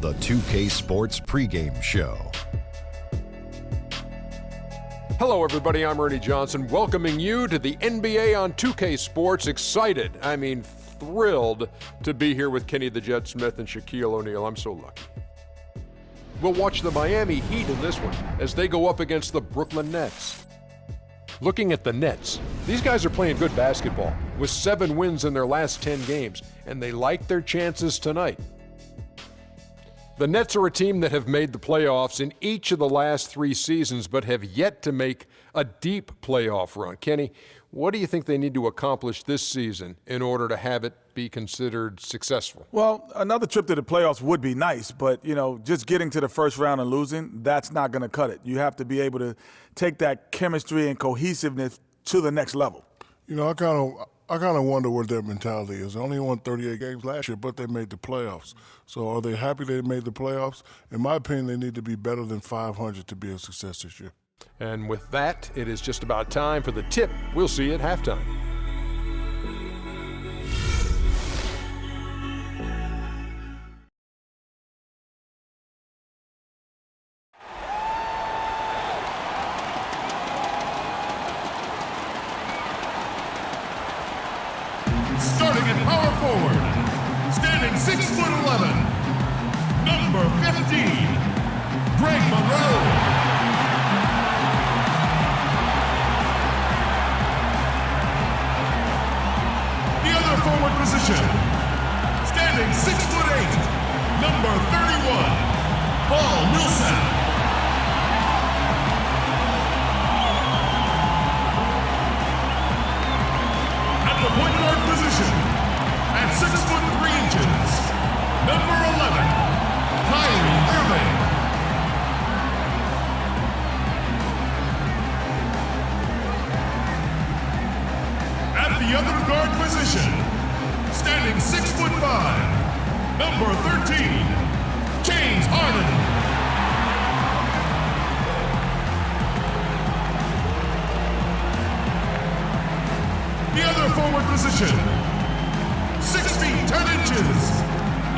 the 2K Sports pregame show. Hello, everybody. I'm Ernie Johnson, welcoming you to the NBA on 2K Sports. Excited, thrilled to be here with Kenny the Jet Smith and Shaquille O'Neal. I'm so lucky. We'll watch the Miami Heat in this one as they go up against the Brooklyn Nets. Looking at the Nets, these guys are playing good basketball with 7 wins in their last 10 games, and they like their chances tonight. The Nets are a team that have made the playoffs in each of the last 3 seasons, but have yet to make a deep playoff run. Kenny, what do you think they need to accomplish this season in order to have it be considered successful? Well, another trip to the playoffs would be nice, but, just getting to the first round and losing, that's not going to cut it. You have to be able to take that chemistry and cohesiveness to the next level. I kind of wonder what their mentality is. They only won 38 games last year, but they made the playoffs. So are they happy they made the playoffs? In my opinion, they need to be better than 500 to be a success this year. And with that, it is just about time for the tip we'll see at halftime. Starting at power forward, standing 6'11", number 15, Greg Monroe. The other forward position, standing 6'8", number 31, Paul Millsap. The point guard position at 6'3", number 11, Kyrie Irving. At the other guard position, standing 6'5", number 13, James Harden. The other forward position, 6 feet 10 inches,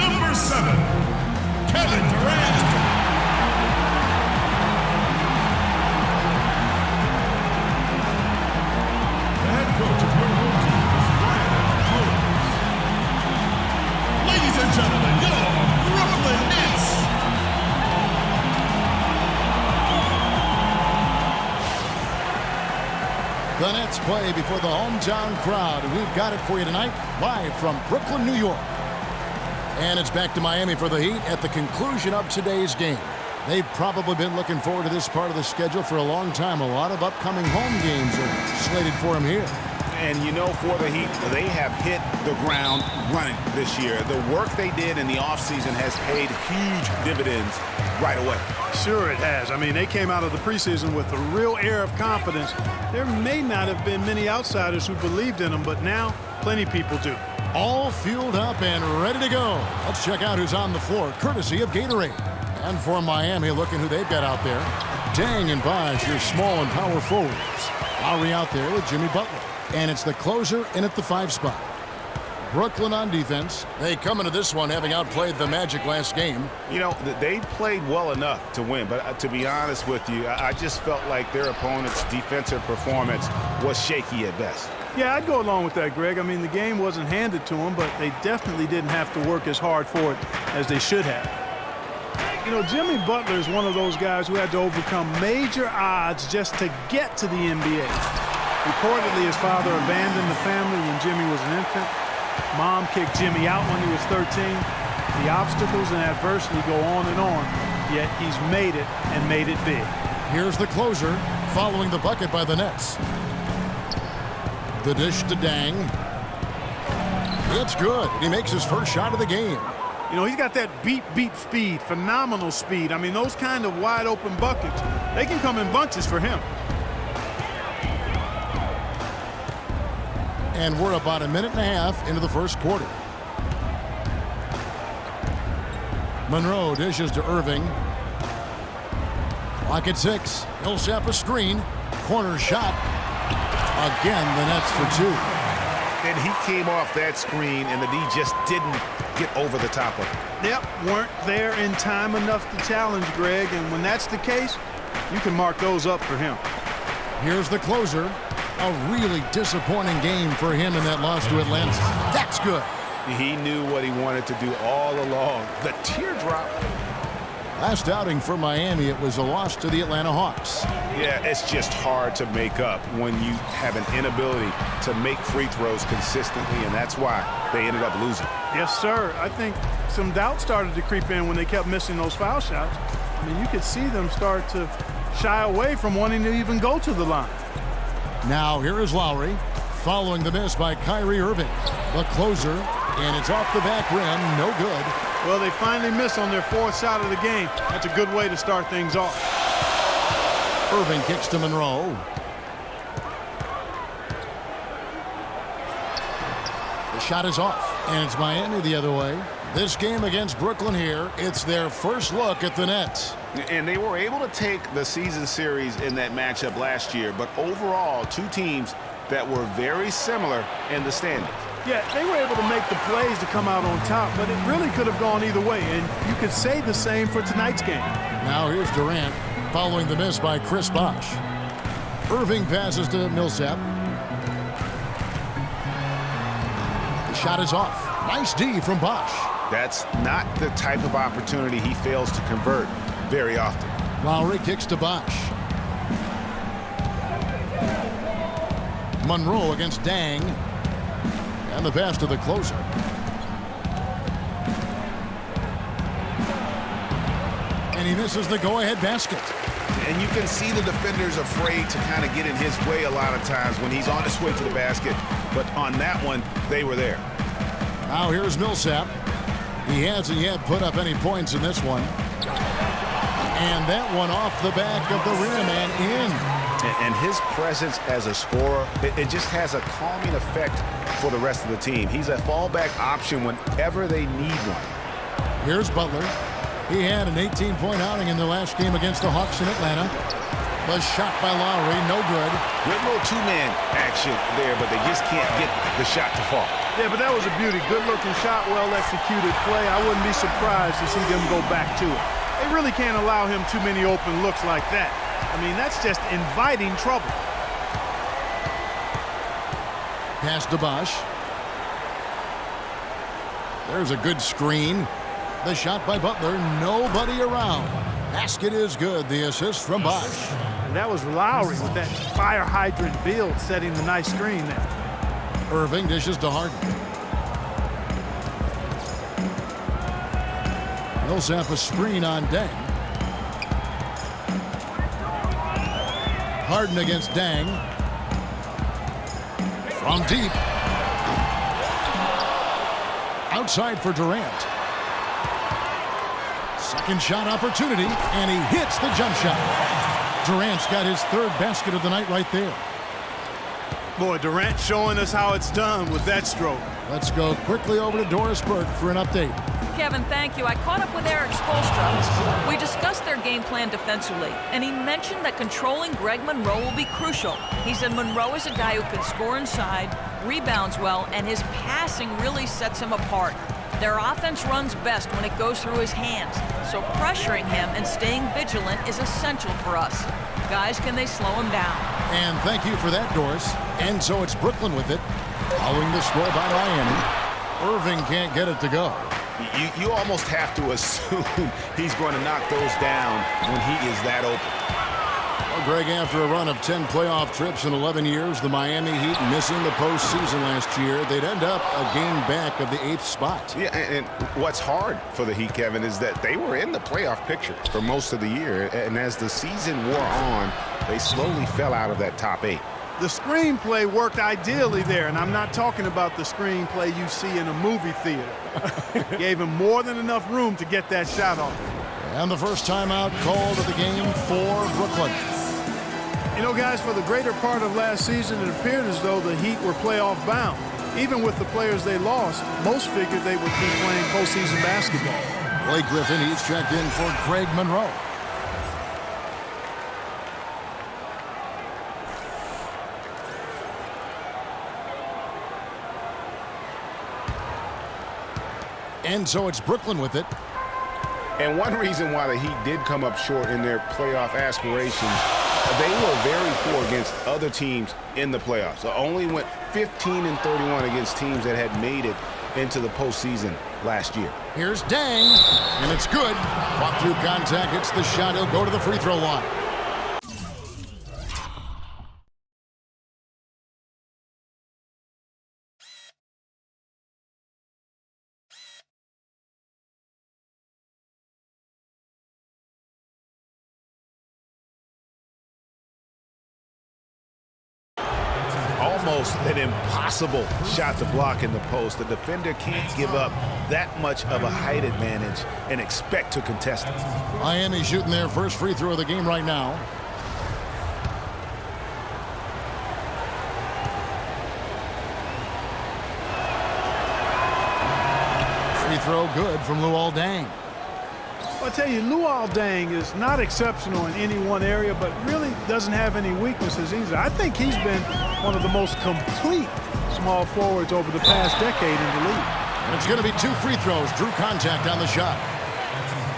number 7, Kevin Durant. The head coach of your home team is Ryan Hollins. Ladies and gentlemen, your Brooklyn Nets. The Nets play before the hometown crowd, and we've got it for you tonight, live from Brooklyn, New York. And it's back to Miami for the Heat at the conclusion of today's game. They've probably been looking forward to this part of the schedule for a long time. A lot of upcoming home games are slated for them here. And for the Heat, they have hit the ground running this year. The work they did in the offseason has paid huge dividends right away. Sure it has. They came out of the preseason with a real air of confidence. There may not have been many outsiders who believed in them, but now plenty people do. All fueled up and ready to go. Let's check out who's on the floor, courtesy of Gatorade. And for Miami, looking who they've got out there. Dang and Bosh, your small and power forwards. Lowry out there with Jimmy Butler. And it's the closer in at the 5 spot. Brooklyn on defense. They come into this one having outplayed the Magic last game. They played well enough to win, but to be honest with you, I just felt like their opponent's defensive performance was shaky at best. Yeah, I'd go along with that, Greg. The game wasn't handed to them, but they definitely didn't have to work as hard for it as they should have. Jimmy Butler is one of those guys who had to overcome major odds just to get to the NBA. Reportedly, his father abandoned the family when Jimmy was an infant. Mom kicked Jimmy out when he was 13. The obstacles and adversity go on and on, yet he's made it and made it big. Here's the closer following the bucket by the Nets. The dish to Dang. It's good. He makes his first shot of the game. He's got that beat speed, phenomenal speed. Those kind of wide open buckets, they can come in bunches for him. And we're about a minute and a half into the first quarter. Monroe dishes to Irving. Clock at 6. Millsap a screen. Corner shot. Again, the Nets for 2. And he came off that screen, and the D just didn't get over the top of it. Yep, weren't there in time enough to challenge Greg, and when that's the case, you can mark those up for him. Here's the closer. A really disappointing game for him in that loss to Atlanta. That's good. He knew what he wanted to do all along. The teardrop. Last outing for Miami, it was a loss to the Atlanta Hawks. Yeah, it's just hard to make up when you have an inability to make free throws consistently, and that's why they ended up losing. Yes, sir. I think some doubt started to creep in when they kept missing those foul shots. I mean, you could see them start to shy away from wanting to even go to the line. Now here is Lowry, following the miss by Kyrie Irving. The closer, and it's off the back rim, no good. Well, they finally miss on their fourth shot of the game. That's a good way to start things off. Irving kicks to Monroe. The shot is off, and it's Miami the other way. This game against Brooklyn here, it's their first look at the Nets. And they were able to take the season series in that matchup last year, but overall, two teams that were very similar in the standings. Yeah, they were able to make the plays to come out on top, but it really could have gone either way, and you could say the same for tonight's game. Now here's Durant, following the miss by Chris Bosh. Irving passes to Millsap. The shot is off. Nice D from Bosh. That's not the type of opportunity he fails to convert very often. Lowry kicks to Bosh. Monroe against Dang. And the pass to the closer. And he misses the go-ahead basket. And you can see the defenders afraid to kind of get in his way a lot of times when he's on his way to the basket. But on that one, they were there. Now here's Millsap. He hasn't yet put up any points in this one. And that one off the back of the rim and in. And his presence as a scorer, it just has a calming effect for the rest of the team. He's a fallback option whenever they need one. Here's Butler. He had an 18-point outing in the last game against the Hawks in Atlanta. The shot by Lowry, no good. Good little two-man action there, but they just can't get the shot to fall. Yeah, but that was a beauty. Good-looking shot, well-executed play. I wouldn't be surprised to see them go back to it. They really can't allow him too many open looks like that. I mean, that's just inviting trouble. Pass to Bosh. There's a good screen. The shot by Butler, nobody around. Basket is good. The assist from Bosh. And that was Lowry with that fire hydrant build setting the nice screen there. Irving dishes to Harden. Millsap a screen on Dang. Harden against Dang. From deep. Outside for Durant. Second shot opportunity, and he hits the jump shot. Durant's got his third basket of the night right there. Boy, Durant showing us how it's done with that stroke. Let's go quickly over to Doris Burke for an update. Kevin, thank you. I caught up with Eric Spoelstra. We discussed their game plan defensively, and he mentioned that controlling Greg Monroe will be crucial. He said Monroe is a guy who can score inside, rebounds well, and his passing really sets him apart. Their offense runs best when it goes through his hands, so pressuring him and staying vigilant is essential for us. Guys, can they slow him down? And thank you for that, Doris. And so it's Brooklyn with it, following the score by Miami. Irving can't get it to go. You almost have to assume he's going to knock those down when he is that open. Well, Greg, after a run of 10 playoff trips in 11 years, the Miami Heat missing the postseason last year, they'd end up a game back of the 8th spot. Yeah, and what's hard for the Heat, Kevin, is that they were in the playoff picture for most of the year, and as the season wore on, they slowly fell out of that top 8. The screenplay worked ideally there, and I'm not talking about the screenplay you see in a movie theater. Gave him more than enough room to get that shot off. And the first timeout called of the game for Brooklyn. You know, guys, for the greater part of last season, it appeared as though the Heat were playoff bound. Even with the players they lost, most figured they would be playing postseason basketball. Blake Griffin, he's checked in for Greg Monroe. And so it's Brooklyn with it. And one reason why the Heat did come up short in their playoff aspirations, they were very poor against other teams in the playoffs. So only went 15-31 against teams that had made it into the postseason last year. Here's Dang, and it's good. Fought through contact, hits the shot. He'll go to the free throw line. Almost an impossible shot to block in the post. The defender can't give up that much of a height advantage and expect to contest it. Miami shooting their first free throw of the game right now. Free throw good from Luol Deng. I tell you, Luol Deng is not exceptional in any one area, but really doesn't have any weaknesses either. I think he's been one of the most complete small forwards over the past decade in the league. And it's going to be 2 free throws. Drew contact on the shot.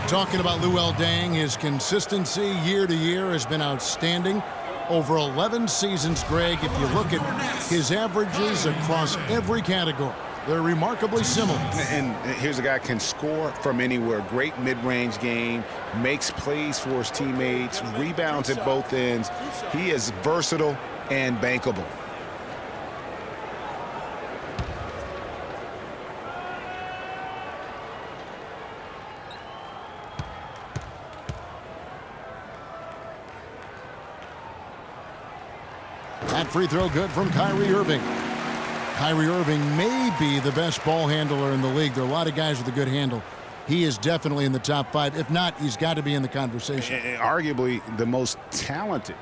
Talking about Luol Deng, his consistency year to year has been outstanding. Over 11 seasons, Greg, if you look at his averages across every category, they're remarkably similar. And here's a guy can score from anywhere. Great mid-range game, makes plays for his teammates, rebounds at both ends. He is versatile and bankable. That free throw good from Kyrie Irving. Kyrie Irving may be the best ball handler in the league. There are a lot of guys with a good handle. He is definitely in the top 5. If not, he's got to be in the conversation. Arguably the most talented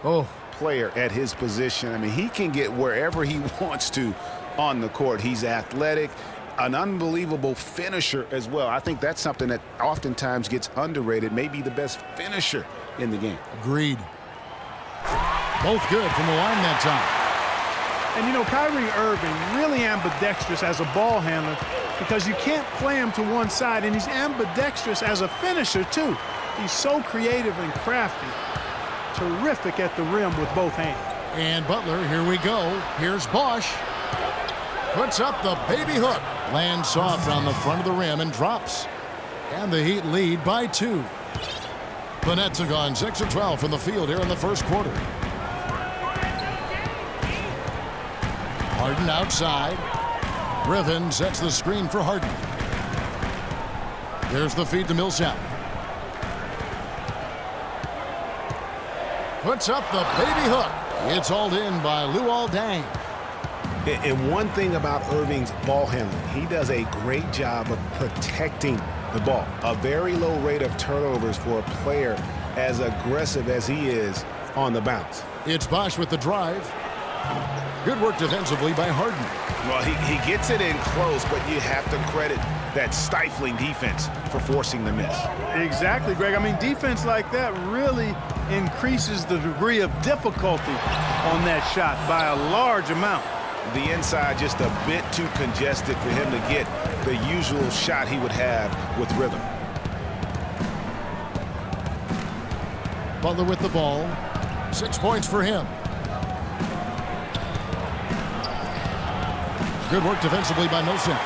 player at his position. I mean, he can get wherever he wants to on the court. He's athletic, an unbelievable finisher as well. I think that's something that oftentimes gets underrated. Maybe the best finisher in the game. Agreed. Both good from the line that time. And, you know, Kyrie Irving really ambidextrous as a ball handler because you can't play him to one side, and he's ambidextrous as a finisher, too. He's so creative and crafty. Terrific at the rim with both hands. And Butler, here we go. Here's Bosch. Puts up the baby hook. Lands soft on the front of the rim and drops. And the Heat lead by 2. The Nets have gone 6 of 12 from the field here in the first quarter. Harden outside. Griffin sets the screen for Harden. There's the feed to Millsap. Puts up the baby hook. It's hauled in by Luol Deng. And one thing about Irving's ball handling, he does a great job of protecting the ball. A very low rate of turnovers for a player as aggressive as he is on the bounce. It's Bosch with the drive. Good work defensively by Harden. Well, he gets it in close, but you have to credit that stifling defense for forcing the miss. Exactly, Greg. I mean, defense like that really increases the degree of difficulty on that shot by a large amount. The inside just a bit too congested for him to get the usual shot he would have with rhythm. Butler with the ball. 6 points for him. Good work defensively by Millsap.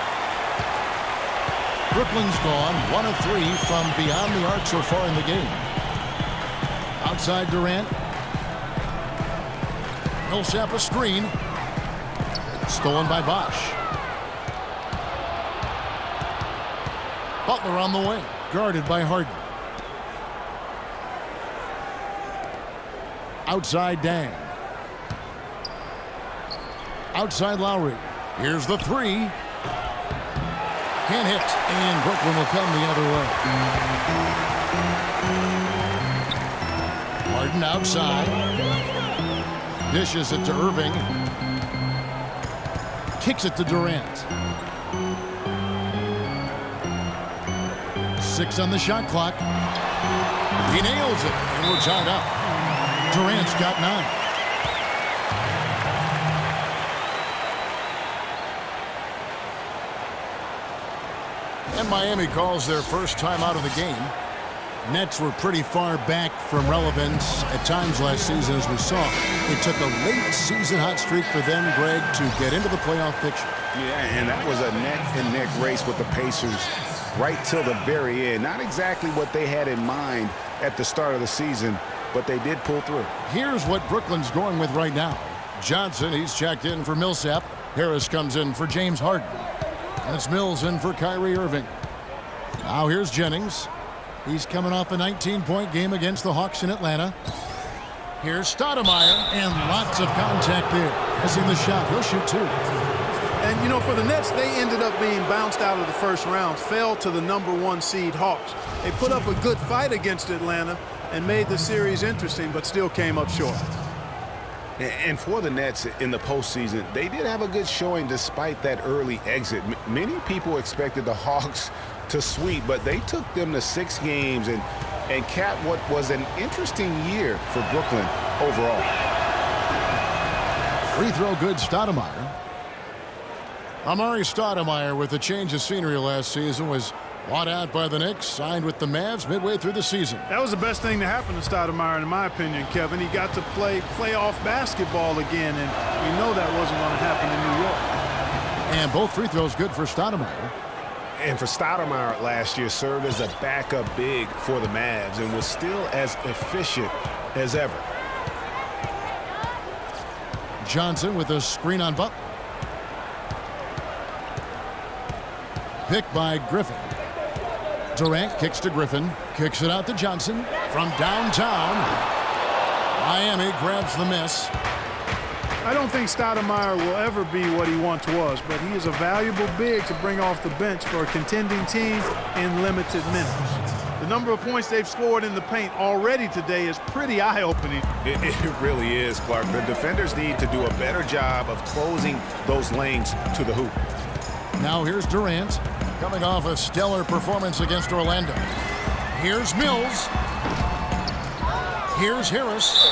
Brooklyn's gone 1 of 3 from beyond the arc so far in the game. Outside Durant. Millsap a screen. Stolen by Bosch. Butler on the wing. Guarded by Harden. Outside Dang. Outside Lowry. Here's the 3. Can't hit. And Brooklyn will come the other way. Harden outside. Dishes it to Irving. Kicks it to Durant. 6 on the shot clock. He nails it. And we're tied up. Durant's got 9. And Miami calls their first time out of the game. Nets were pretty far back from relevance at times last season, as we saw. It took a late season hot streak for them, Greg, to get into the playoff picture. Yeah, and that was a neck-and-neck race with the Pacers right till the very end. Not exactly what they had in mind at the start of the season, but they did pull through. Here's what Brooklyn's going with right now. Johnson, he's checked in for Millsap. Harris comes in for James Harden. And it's Mills in for Kyrie Irving. Now here's Jennings. He's coming off a 19-point game against the Hawks in Atlanta. Here's Stoudemire, and lots of contact there. Missing the shot. He'll shoot two. And, you know, for the Nets, they ended up being bounced out of the first round, fell to the #1 seed Hawks. They put up a good fight against Atlanta and made the series interesting, but still came up short. And for the Nets in the postseason, they did have a good showing despite that early exit. Many people expected the Hawks to sweep, but they took them to 6 games and capped what was an interesting year for Brooklyn overall. Free throw good, Stoudemire. Amari Stoudemire, with a change of scenery last season, was bought out by the Knicks, signed with the Mavs midway through the season. That was the best thing to happen to Stoudemire, in my opinion, Kevin. He got to play playoff basketball again, and we know that wasn't going to happen in New York. And both free throws good for Stoudemire. And for Stoudemire last year, served as a backup big for the Mavs and was still as efficient as ever. Johnson with a screen on Butler. Picked by Griffin. Durant kicks to Griffin. Kicks it out to Johnson from downtown. Miami grabs the miss. I don't think Stoudemire will ever be what he once was, but he is a valuable big to bring off the bench for a contending team in limited minutes. The number of points they've scored in the paint already today is pretty eye-opening. It really is, Clark. The defenders need to do a better job of closing those lanes to the hoop. Now here's Durant, coming off a stellar performance against Orlando. Here's Mills. Here's Harris.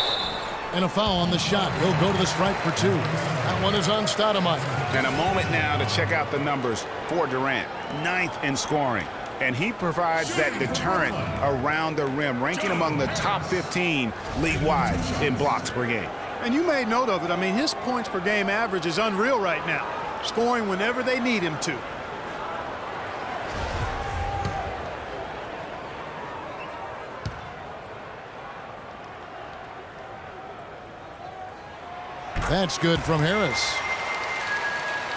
And a foul on the shot. He'll go to the stripe for 2. That one is on Stoudemire. And a moment now to check out the numbers for Durant. 9th in scoring. And he provides that deterrent around the rim, ranking among the top 15 league-wide in blocks per game. And you made note of it. I mean, his points per game average is unreal right now, scoring whenever they need him to. That's good from Harris.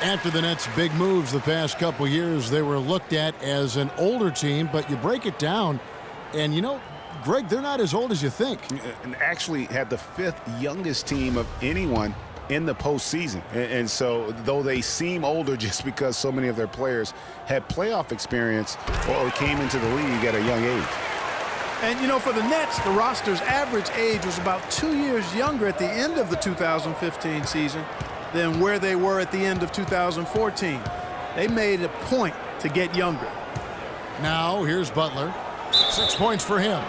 After the Nets' big moves the past couple years, they were looked at as an older team, but you break it down, and you know, Greg, they're not as old as you think. And actually had the 5th youngest team of anyone in the postseason. And so, though they seem older just because so many of their players had playoff experience or came into the league at a young age. And, you know, for the Nets, the roster's average age was about 2 years younger at the end of the 2015 season than where they were at the end of 2014. They made a point to get younger. Now, here's Butler. 6 points for him.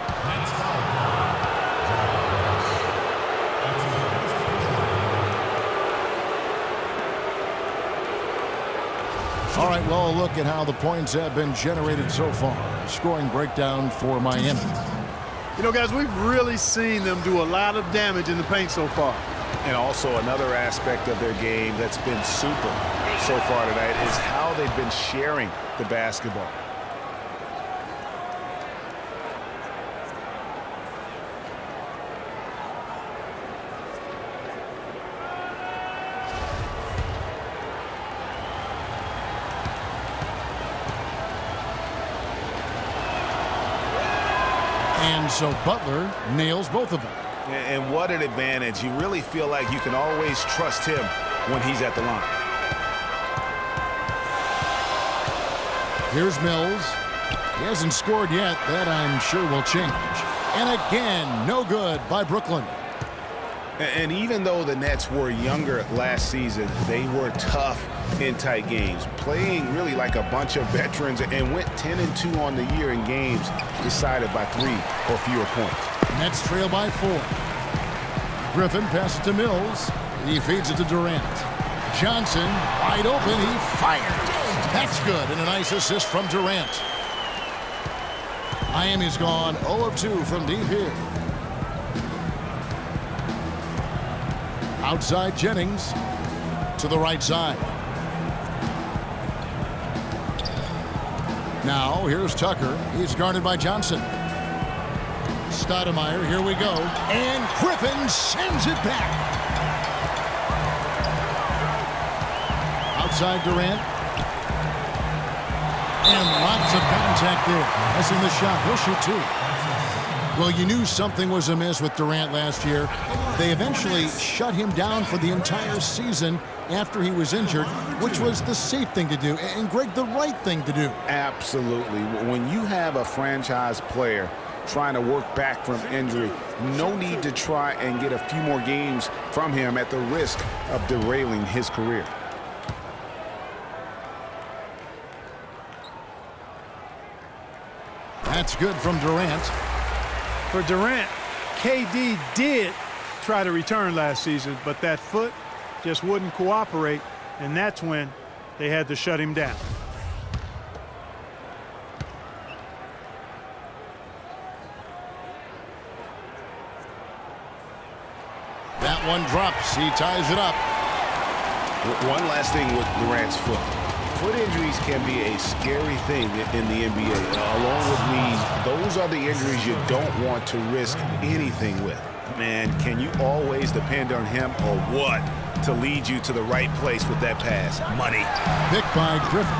All right, well, look at how the points have been generated so far. Scoring breakdown for Miami. You know, guys, we've really seen them do a lot of damage in the paint so far. And also another aspect of their game that's been super so far tonight is how they've been sharing the basketball. And so Butler nails both of them. And what an advantage. You really feel like you can always trust him when he's at the line. Here's Mills. He hasn't scored yet. That, I'm sure, will change. And again, no good by Brooklyn. And even though the Nets were younger last season, they were tough in tight games, playing really like a bunch of veterans, and went 10-2 on the year in games decided by 3 or fewer points. Nets trail by 4. Griffin passes to Mills. He feeds it to Durant. Johnson, wide open, he fires. That's good, and a nice assist from Durant. Miami's gone 0 of 2 from deep here. Outside Jennings to the right side. Now here's Tucker. He's guarded by Johnson. Stoudemire, here we go. And Griffin sends it back. Outside Durant. And lots of contact there. Missing the shot. He'll shoot 2. Well, you knew something was amiss with Durant last year. They eventually shut him down for the entire season after he was injured, which was the safe thing to do. And, Greg, the right thing to do. Absolutely. When you have a franchise player trying to work back from injury, no need to try and get a few more games from him at the risk of derailing his career. That's good from Durant. For Durant, KD did try to return last season, but that foot just wouldn't cooperate, and that's when they had to shut him down. That one drops. He ties it up. One last thing with Durant's foot. Foot injuries can be a scary thing in the NBA. Along with knees, those are the injuries you don't want to risk anything with. Man, can you always depend on him or what to lead you to the right place with that pass? Money. Picked by Griffin.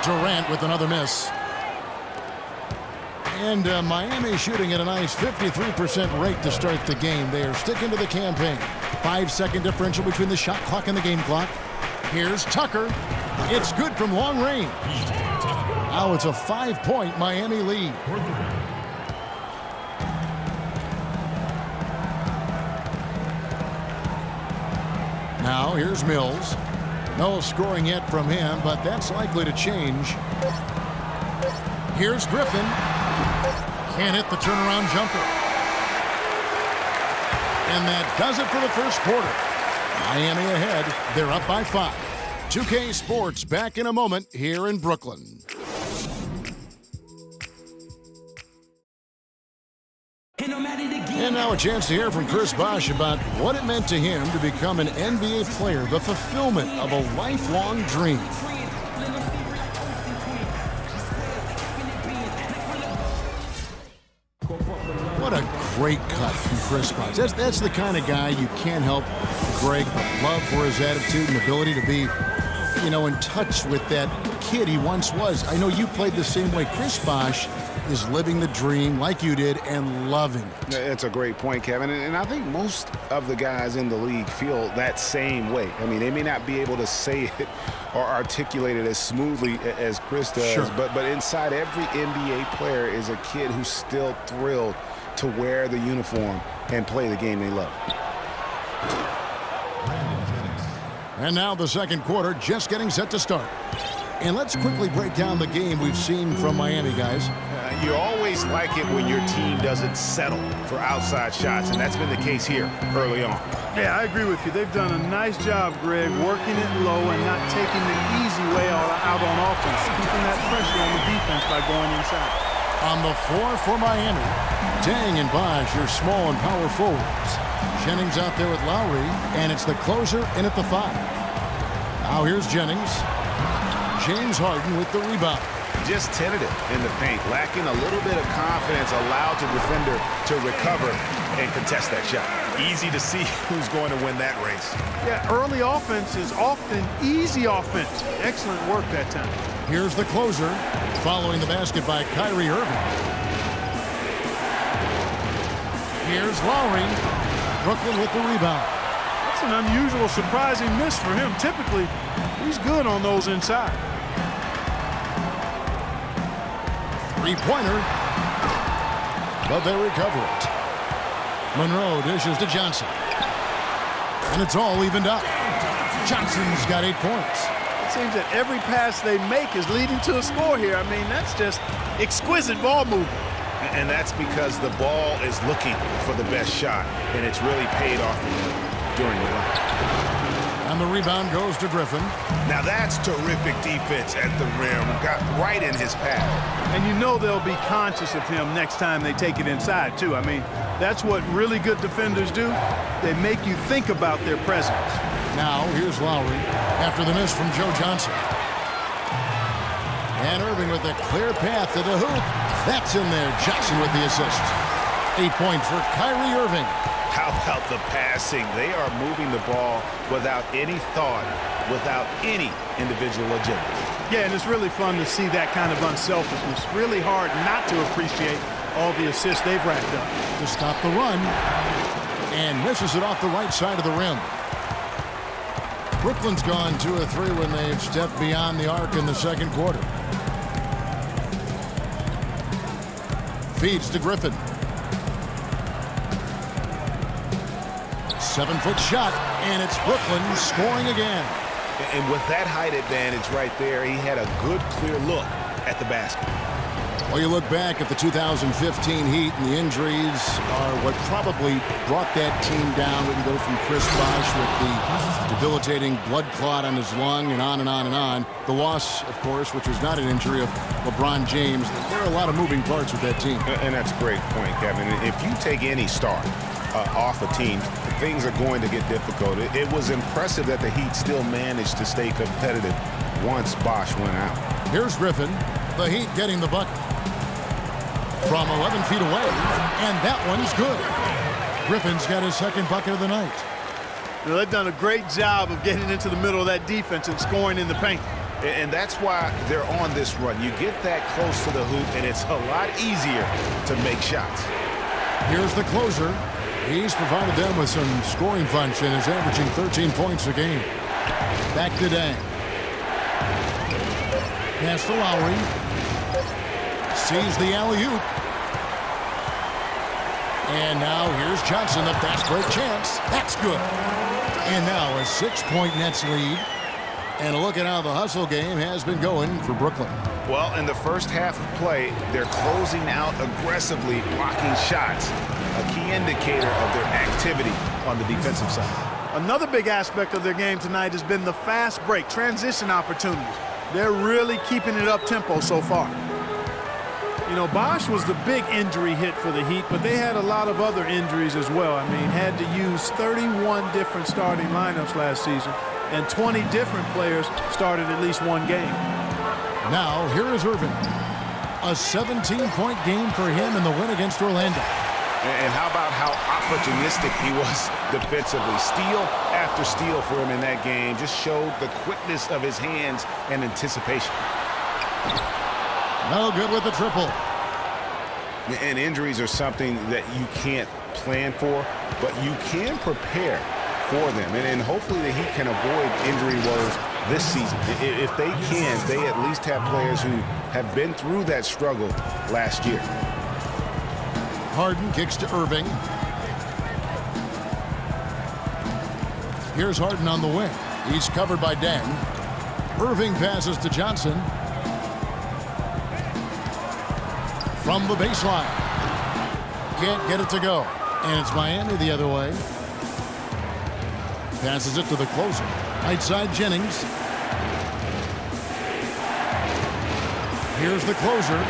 Durant with another miss. And Miami shooting at a nice 53% rate to start the game. They are sticking to the campaign. 5-second differential between the shot clock and the game clock. Here's Tucker. It's good from long range. Now it's a 5-point Miami lead. Now here's Mills. No scoring yet from him, but that's likely to change. Here's Griffin. Can't hit the turnaround jumper. And that does it for the first quarter. Miami ahead. They're up by 5. 2K Sports back in a moment here in Brooklyn. And now a chance to hear from Chris Bosh about what it meant to him to become an NBA player, the fulfillment of a lifelong dream. What a great cut from Chris Bosh. That's the kind of guy you can't help, Greg, love for his attitude and ability to be, in touch with that kid he once was. I know you played the same way. Chris Bosh is living the dream like you did and loving it. That's a great point, Kevin. And I think most of the guys in the league feel that same way. I mean, they may not be able to say it or articulate it as smoothly as Chris does, sure. but inside every NBA player is a kid who's still thrilled to wear the uniform and play the game they love. And now the second quarter just getting set to start. And let's quickly break down the game we've seen from Miami, guys. You always like it when your team doesn't settle for outside shots, and that's been the case here early on. Yeah, I agree with you. They've done a nice job, Greg, working it low and not taking the easy way out on offense, keeping that pressure on the defense by going inside. On the floor for Miami, Dang and Bosh, your small and power forwards. Jennings out there with Lowry, and it's the closer in at the 5. Now here's Jennings. James Harden with the rebound. Just tentative in the paint, lacking a little bit of confidence, allowed the defender to recover and contest that shot. Easy to see who's going to win that race. Yeah, early offense is often easy offense. Excellent work that time. Here's the closer, following the basket by Kyrie Irving. Here's Lowry. Brooklyn with the rebound. That's an unusual, surprising miss for him. Typically, he's good on those inside. Three-pointer, but they recover it. Monroe dishes to Johnson. And it's all evened up. Johnson's got 8 points. It seems that every pass they make is leading to a score here. I mean, that's just exquisite ball movement. And that's because the ball is looking for the best shot, and it's really paid off during the run. And the rebound goes to Griffin. Now that's terrific defense at the rim. Got right in his path. And you know they'll be conscious of him next time they take it inside, too. I mean, that's what really good defenders do. They make you think about their presence. Now, here's Lowry after the miss from Joe Johnson. And Irving with a clear path to the hoop. That's in there. Johnson with the assist. 8 points for Kyrie Irving. How about the passing? They are moving the ball without any thought, without any individual agenda. Yeah, and it's really fun to see that kind of unselfishness. Really hard not to appreciate all the assists they've racked up. To stop the run. And misses it off the right side of the rim. Brooklyn's gone 2 of 3 when they've stepped beyond the arc in the second quarter. Feeds to Griffin. 7-foot shot, and it's Brooklyn scoring again. And with that height advantage right there, he had a good, clear look at the basket. Well, you look back at the 2015 Heat, and the injuries are what probably brought that team down. We can go from Chris Bosh with the debilitating blood clot on his lung and on and on and on. The loss, of course, which was not an injury, of LeBron James. There are a lot of moving parts with that team. And that's a great point, Kevin. If you take any star off a team, things are going to get difficult. It was impressive that the Heat still managed to stay competitive once Bosh went out. Here's Griffin. The Heat getting the bucket from 11 feet away, and that one's good. Griffin's got his second bucket of the night. Well, they've done a great job of getting into the middle of that defense and scoring in the paint. And that's why they're on this run. You get that close to the hoop, and it's a lot easier to make shots. Here's the closer. He's provided them with some scoring punch and is averaging 13 points a game. Back to Dang. Pass to Lowry. Sees the alley-oop. And now here's Johnson, the fast break chance. That's good. And now a 6-point Nets lead. And a look at how the hustle game has been going for Brooklyn. Well, in the first half of play, they're closing out aggressively, blocking shots, a key indicator of their activity on the defensive side. Another big aspect of their game tonight has been the fast break, transition opportunities. They're really keeping it up-tempo so far. You know, Bosh was the big injury hit for the Heat, but they had a lot of other injuries as well. I mean, had to use 31 different starting lineups last season, and 20 different players started at least one game. Now, here is Irving. A 17-point game for him in the win against Orlando. And how about how opportunistic he was defensively? Steal after steal for him in that game just showed the quickness of his hands and anticipation. No good with the triple. And injuries are something that you can't plan for, but you can prepare for them. And hopefully the Heat can avoid injury woes this season. If they can, they at least have players who have been through that struggle last year. Harden kicks to Irving. Here's Harden on the wing. He's covered by Deng. Irving passes to Johnson. From the baseline. Can't get it to go. And it's Miami the other way. Passes it to the closer. Right side Jennings. Here's the closer.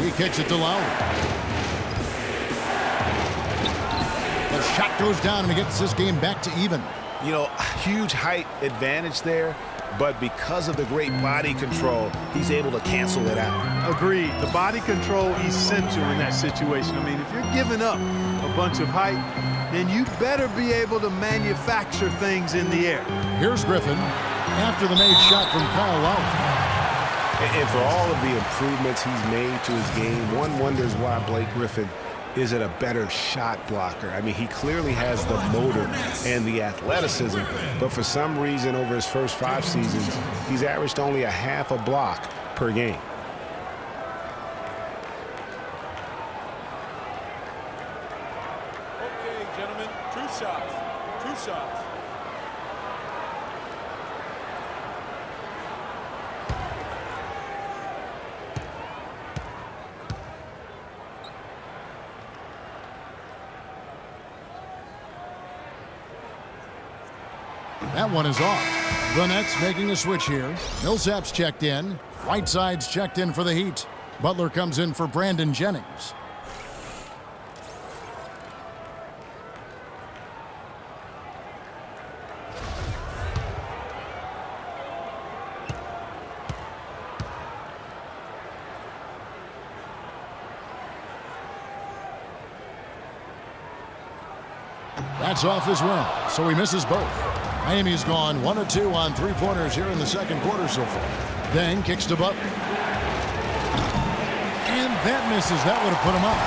He kicks it to Lowry. The shot goes down and he gets this game back to even. You know, huge height advantage there, but because of the great body control, he's able to cancel it out. Agreed. The body control essential in that situation. I mean, if you're giving up a bunch of height, then you better be able to manufacture things in the air. Here's Griffin after the made shot from Kyle Lowry. And for all of the improvements he's made to his game, one wonders why Blake Griffin isn't a better shot blocker. I mean, he clearly has the motor and the athleticism, but for some reason over his first 5 seasons, he's averaged only a half a block per game. Okay, gentlemen, 2 shots. 2 shots. That one is off. The Nets making a switch here. Millsap's checked in. Whiteside's checked in for the Heat. Butler comes in for Brandon Jennings. That's off as well, so he misses both. Miami's gone 1 of 2 on three-pointers here in the second quarter so far. Then kicks to Butler. And that misses. That would have put him up.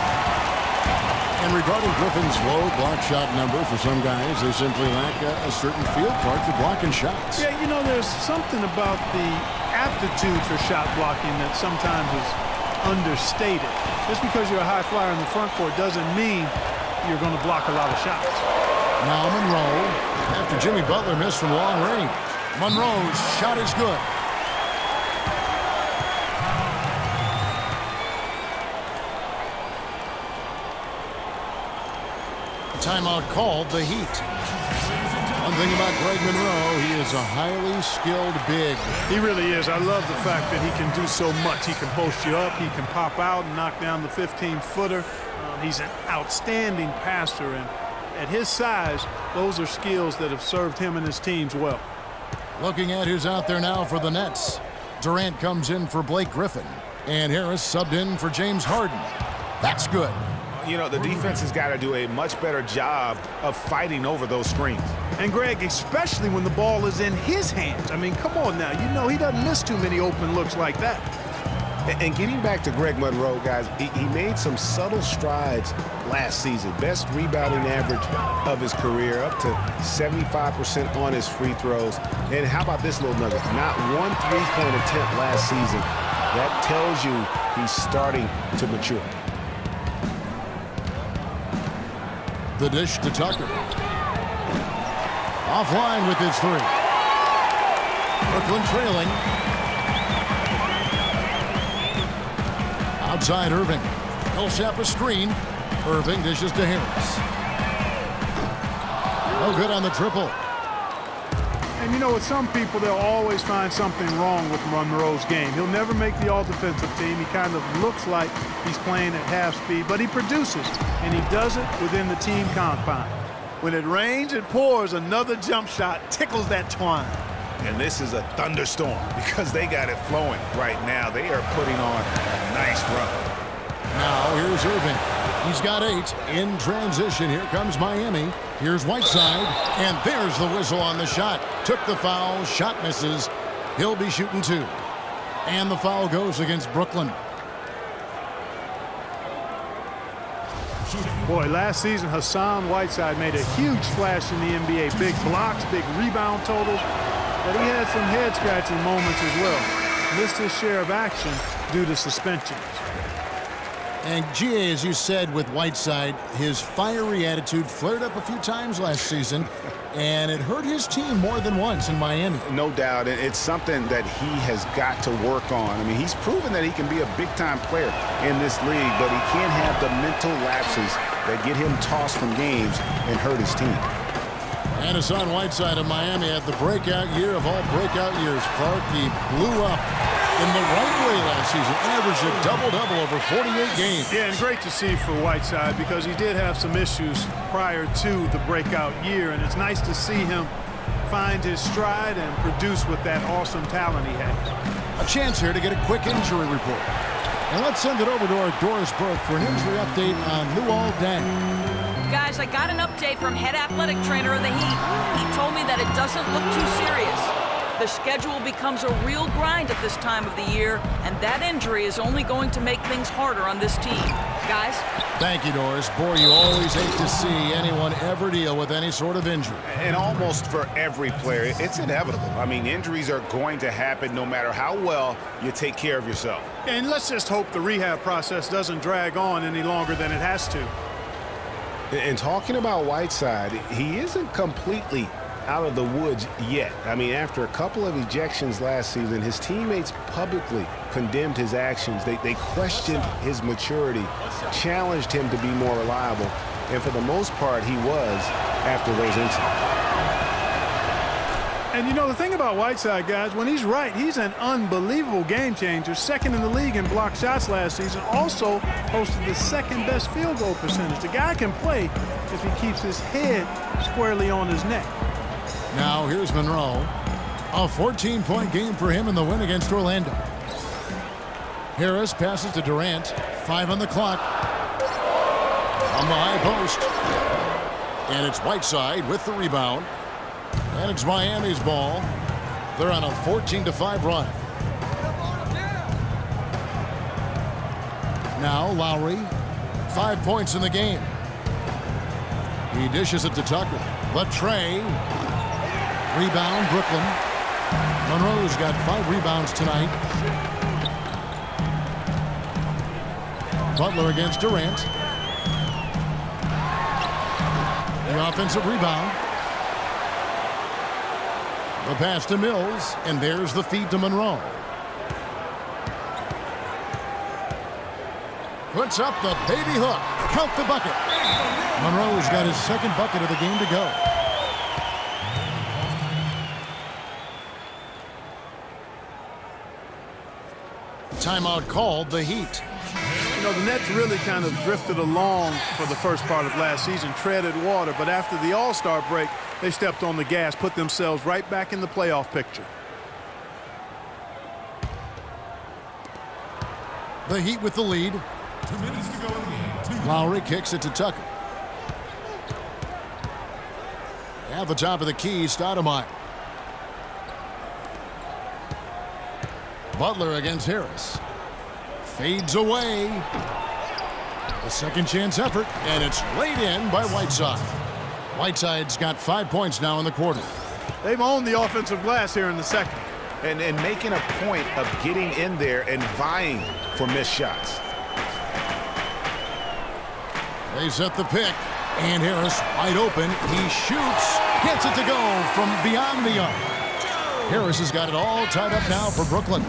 And regarding Griffin's low block shot number, for some guys, they simply lack a certain field part for blocking shots. Yeah, you know, there's something about the aptitude for shot blocking that sometimes is understated. Just because you're a high flyer in the front court doesn't mean you're going to block a lot of shots. Now Monroe, after Jimmy Butler missed from long range. Monroe's shot is good. Timeout called, the Heat. One thing about Greg Monroe, he is a highly skilled big. He really is. I love the fact that he can do so much. He can post you up, he can pop out and knock down the 15-footer. He's an outstanding passer, and at his size, those are skills that have served him and his teams well. Looking at who's out there now for the Nets. Durant comes in for Blake Griffin, and Harris subbed in for James Harden. That's good. You know, the defense has got to do a much better job of fighting over those screens. And Greg, especially when the ball is in his hands. I mean, come on now. You know he doesn't miss too many open looks like that. And getting back to Greg Monroe, guys, he made some subtle strides last season. Best rebounding average of his career, up to 75% on his free throws. And how about this little nugget? Not one three-point attempt last season. That tells you he's starting to mature. The dish to Tucker. Offline with his three. Brooklyn trailing. Outside Irving. Millsap a screen. Irving dishes to Harris. No good on the triple. And you know, with some people, they'll always find something wrong with Monroe's game. He'll never make the all-defensive team. He kind of looks like he's playing at half speed, but he produces, and he does it within the team confines. When it rains, it pours. Another jump shot tickles that twine. And this is a thunderstorm because they got it flowing right now. They are putting on a nice run. Now here's Irving. He's got 8 in transition. Here comes Miami. Here's Whiteside, and there's the whistle on the shot. Took the foul, shot misses. He'll be shooting 2. And the foul goes against Brooklyn. Boy, last season, Hassan Whiteside made a huge splash in the NBA. Big blocks, big rebound totals. But he had some head-scratching moments as well. Missed his share of action due to suspensions. And GA, as you said with Whiteside, his fiery attitude flared up a few times last season, and it hurt his team more than once in Miami. No doubt. It's something that he has got to work on. I mean, he's proven that he can be a big-time player in this league, but he can't have the mental lapses that get him tossed from games and hurt his team. And Hassan Whiteside of Miami had the breakout year of all breakout years. Clark, he blew up in the right way last season. Averaged a double-double over 48 games. Yeah, and great to see for Whiteside because he did have some issues prior to the breakout year, and it's nice to see him find his stride and produce with that awesome talent he has. A chance here to get a quick injury report. And let's send it over to our Doris Burke for an injury update on Luol Deng. Guys, I got an update from head athletic trainer of the Heat. He told me that it doesn't look too serious. The schedule becomes a real grind at this time of the year, and that injury is only going to make things harder on this team. Guys? Thank you, Doris. Boy, you always hate to see anyone ever deal with any sort of injury. And almost for every player, it's inevitable. I mean, injuries are going to happen no matter how well you take care of yourself. And let's just hope the rehab process doesn't drag on any longer than it has to. And talking about Whiteside, he isn't completely out of the woods yet. I mean, after a couple of ejections last season, his teammates publicly condemned his actions. They questioned his maturity, challenged him to be more reliable, and for the most part, he was after those incidents. And, you know, the thing about Whiteside, guys, when he's right, he's an unbelievable game changer. Second in the league in block shots last season. Also posted the second-best field goal percentage. The guy can play if he keeps his head squarely on his neck. Now here's Monroe. A 14-point game for him in the win against Orlando. Harris passes to Durant. 5 on the clock. On the high post. And it's Whiteside with the rebound. And it's Miami's ball. They're on a 14-5 run. Now Lowry. 5 points in the game. He dishes it to Tucker. Latrey. Rebound, Brooklyn. Monroe's got 5 rebounds tonight. Butler against Durant. The offensive rebound. The pass to Mills, and there's the feed to Monroe. Puts up the baby hook. Count the bucket. Monroe's got his second bucket of the game to go. Timeout called, the Heat. You know, the Nets really kind of drifted along for the first part of last season, treaded water, but after the All-Star break, they stepped on the gas, put themselves right back in the playoff picture. The Heat with the lead. 2 minutes to go in the game. Lowry kicks it to Tucker. At the top of the key, Stoudemire. Butler against Harris. Fades away. A second chance effort, and it's laid in by Whiteside. Whiteside's got 5 points now in the quarter. They've owned the offensive glass here in the second. And making a point of getting in there and vying for missed shots. They set the pick, and Harris wide open. He shoots, gets it to go from beyond the arc. Harris has got it all tied up now for Brooklyn.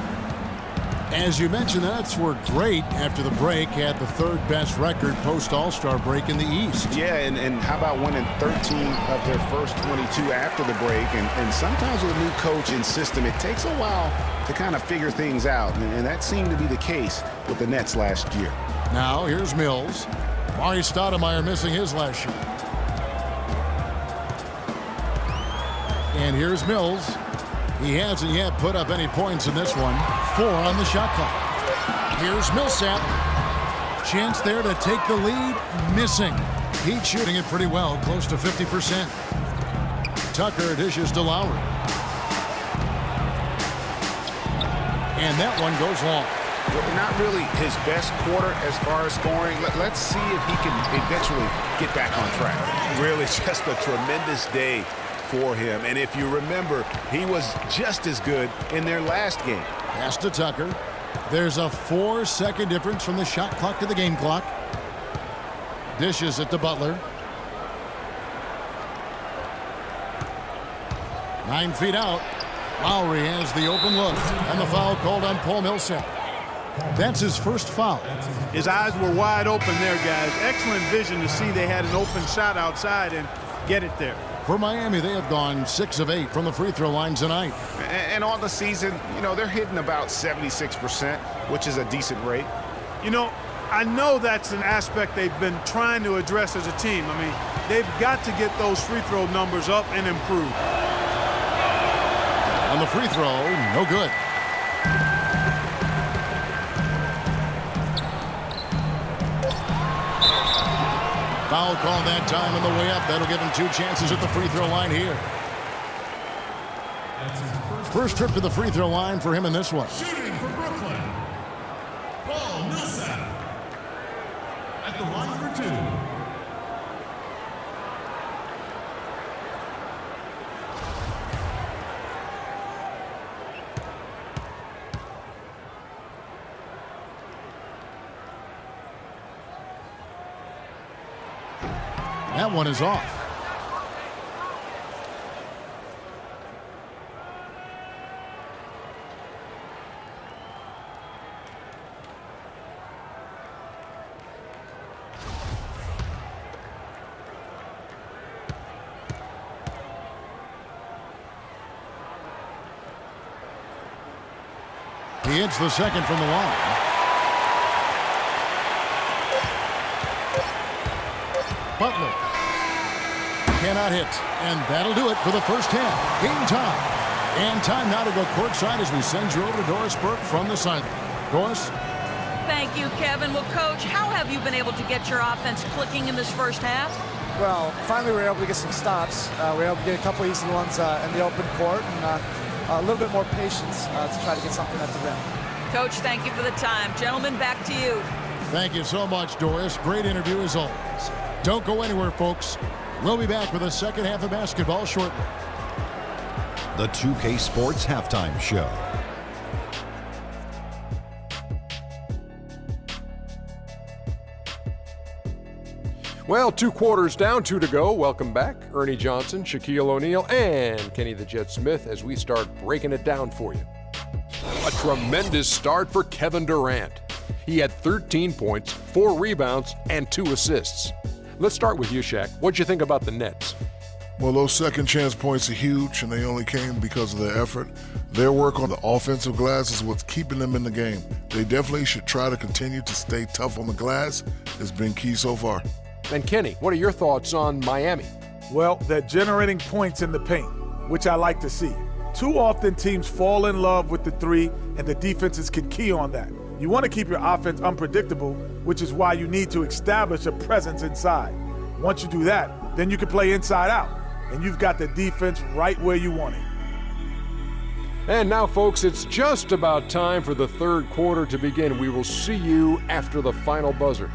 As you mentioned, the Nets were great after the break, had the third best record post All-Star break in the East. Yeah, and how about winning 13 of their first 22 after the break? And sometimes with a new coach and system, it takes a while to kind of figure things out. And that seemed to be the case with the Nets last year. Now here's Mills. Mari Stoudemire missing his last shot. And here's Mills. He hasn't yet put up any points in this one. 4 on the shot clock. Here's Millsap. Chance there to take the lead. Missing. He's shooting it pretty well, close to 50%. Tucker dishes to Lowry. And that one goes long. Not really his best quarter as far as scoring. Let's see if he can eventually get back on track. Really just a tremendous day for him. And if you remember, he was just as good in their last game. Pass to Tucker. There's a 4-second difference from the shot clock to the game clock. Dishes it to Butler. 9 feet out. Lowry has the open look. And the foul called on Paul Millsap. That's his first foul. His eyes were wide open there, guys. Excellent vision to see they had an open shot outside and get it there. For Miami, they have gone 6 of 8 from the free throw line tonight. And on the season, you know, they're hitting about 76%, which is a decent rate. You know, I know that's an aspect they've been trying to address as a team. I mean, they've got to get those free throw numbers up and improve. On the free throw, no good. Foul call that time on the way up. That'll give him 2 chances at the free throw line here. First trip to the free throw line for him in this one. Shooting for Brooklyn, Paul Millsap. At the line for 2. That one is off. He hits the second from the line. Butler cannot hit, and that'll do it for the first half. Game time. And time now to go courtside as we send you over to Doris Burke from the sideline. Doris? Thank you, Kevin. Well, Coach, how have you been able to get your offense clicking in this first half? Well, finally we were able to get some stops. We were able to get a couple easy ones in the open court and a little bit more patience to try to get something at the rim. Coach, thank you for the time. Gentlemen, back to you. Thank you so much, Doris. Great interview as always. Don't go anywhere, folks. We'll be back with the second half of basketball shortly. The 2K Sports Halftime Show. Well, 2 quarters down, 2 to go. Welcome back. Ernie Johnson, Shaquille O'Neal, and Kenny the Jet Smith as we start breaking it down for you. A tremendous start for Kevin Durant. He had 13 points, 4 rebounds, and 2 assists. Let's start with you, Shaq. What'd you think about the Nets? Well, those second chance points are huge, and they only came because of their effort. Their work on the offensive glass is what's keeping them in the game. They definitely should try to continue to stay tough on the glass. It's been key so far. And Kenny, what are your thoughts on Miami? Well, they're generating points in the paint, which I like to see. Too often teams fall in love with the three, and the defenses can key on that. You want to keep your offense unpredictable, which is why you need to establish a presence inside. Once you do that, then you can play inside out, and you've got the defense right where you want it. And now, folks, it's just about time for the third quarter to begin. We will see you after the final buzzer.